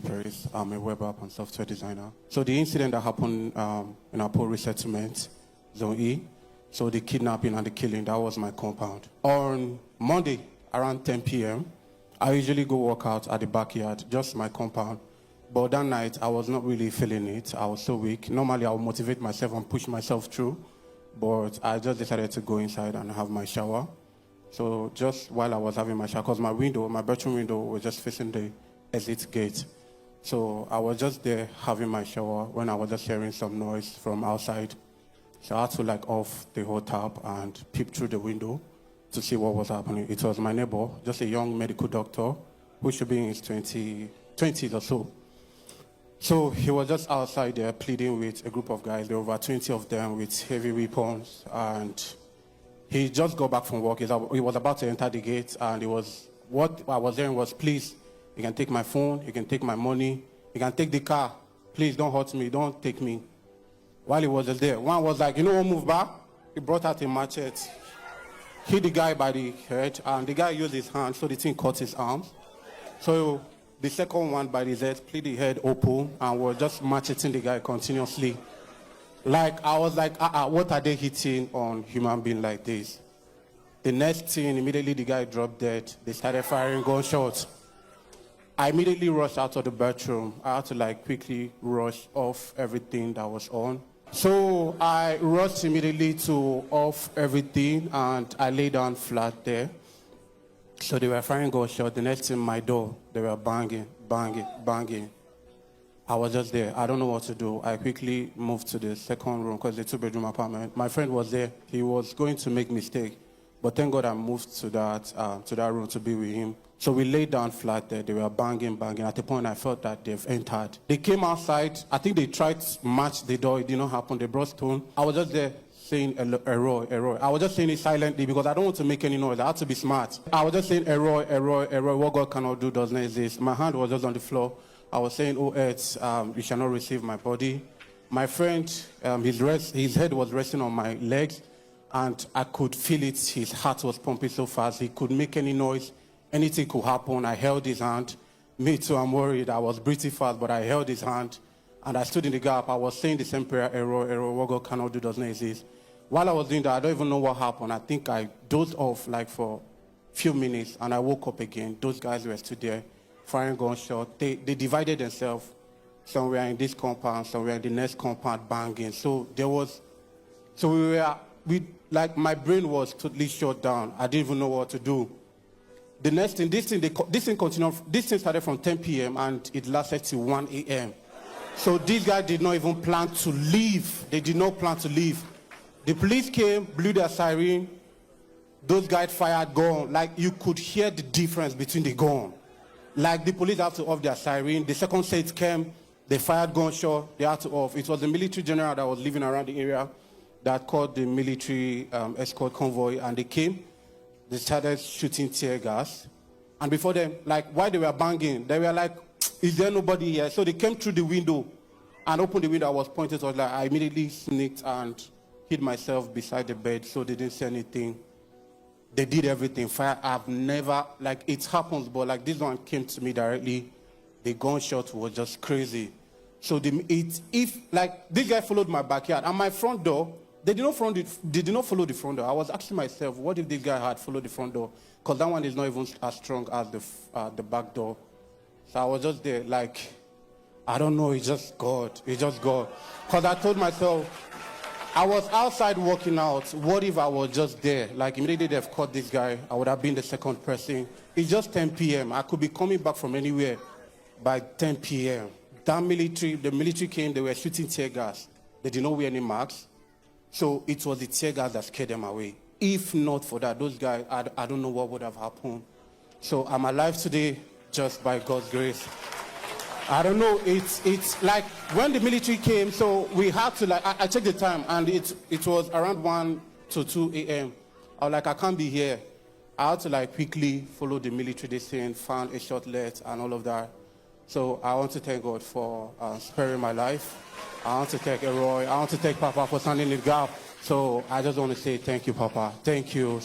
Paris. I'm a web app and software designer. So the incident that happened in our poor resettlement, Zone E, so the kidnapping and the killing, that was my compound. On Monday, around 10 p.m., I usually go work out at the backyard, just my compound. But that night, I was not really feeling it. I was so weak. Normally, I would motivate myself and push myself through. But I just decided to go inside and have my shower. So just while I was having my shower, because my bedroom window was just facing the exit gate. So I was just there having my shower when I was just hearing some noise from outside. So I had to off the whole tap and peep through the window to see what was happening. It was my neighbor, just a young medical doctor who should be in his 20s or so. So he was just outside there pleading with a group of guys. There were over 20 of them with heavy weapons, and he just got back from work. He was about to enter the gate, and what I was hearing was, please, you can take my phone, you can take my money, you can take the car. Please don't hurt me, don't take me. While he was just there, one was like, what, move back? He brought out a machete, hit the guy by the head, and the guy used his hand, so the thing cut his arms. So the second one by his head, split the head open, and was just macheting the guy continuously. I was like, what are they hitting on human being like this? The next thing, immediately the guy dropped dead. They started firing gunshots. I immediately rushed out of the bathroom. I had to quickly rush off everything that was on. So I rushed immediately to off everything, and I lay down flat there. So they were firing gunshots. The next thing, my door, they were banging, banging, banging. I was just there. I don't know what to do. I quickly moved to the second room because it's a two-bedroom apartment. My friend was there. He was going to make a mistake. But thank God I moved to that room to be with him. So we laid down flat there. They were banging, banging. At the point, I felt that they've entered. They came outside. I think they tried to match the door. It did not happen. They brought stone. I was just there saying, error. I was just saying it silently because I don't want to make any noise. I had to be smart. I was just saying, error. What God cannot do does not exist. My hand was just on the floor. I was saying, oh, earth, you shall not receive my body. My friend, his head was resting on my legs, and I could feel it. His heart was pumping so fast. He could make any noise. Anything could happen. I held his hand. Me too, I'm worried. I was breathing fast, but I held his hand, and I stood in the gap. I was saying the same prayer, error, what God cannot do does not exist. While I was doing that, I don't even know what happened. I think I dozed off for a few minutes, and I woke up again. Those guys were still there, firing gunshots. They divided themselves. Some were in this compound, some were in the next compound banging. My brain was totally shut down. I didn't even know what to do. The next thing, this thing continued. This thing started from 10 p.m. and it lasted till 1 a.m. So these guys did not even plan to leave. They did not plan to leave. The police came, blew their siren. Those guys fired gun. You could hear the difference between the gun. The police had to off their siren. The second set came, they fired gunshot, they had to off. It was the military general that was living around the area that called the military escort convoy, and they came. They started shooting tear gas. And before them, while they were banging, they were like, is there nobody here? So they came through the window and opened the window. I was pointing towards I immediately sneaked and hid myself beside the bed so they didn't say anything. They did everything. Fire, I've never, it happens, but this one came to me directly. The gunshot was just crazy. So this guy followed my backyard. And my front door, they did not follow the front door. I was asking myself, what if this guy had followed the front door? Because that one is not even as strong as the back door. So I was just there I don't know, it's just God. It's just God. Because I told myself, I was outside working out. What if I was just there? Immediately they've caught this guy, I would have been the second person. It's just 10 p.m. I could be coming back from anywhere by 10 p.m. The military came, they were shooting tear gas. They did not wear any masks. So it was the tear gas that scared them away. If not for that, those guys, I don't know what would have happened. So I'm alive today just by God's grace. I don't know, it's when the military came, so we had to I checked the time, and it was around 1 to 2 a.m. I was I can't be here. I had to quickly follow the military descent, found a shortlet and all of that. So I want to thank God for sparing my life. I want to thank Roy. I want to thank Papa for standing in the gap. So I just want to say thank you, Papa. Thank you.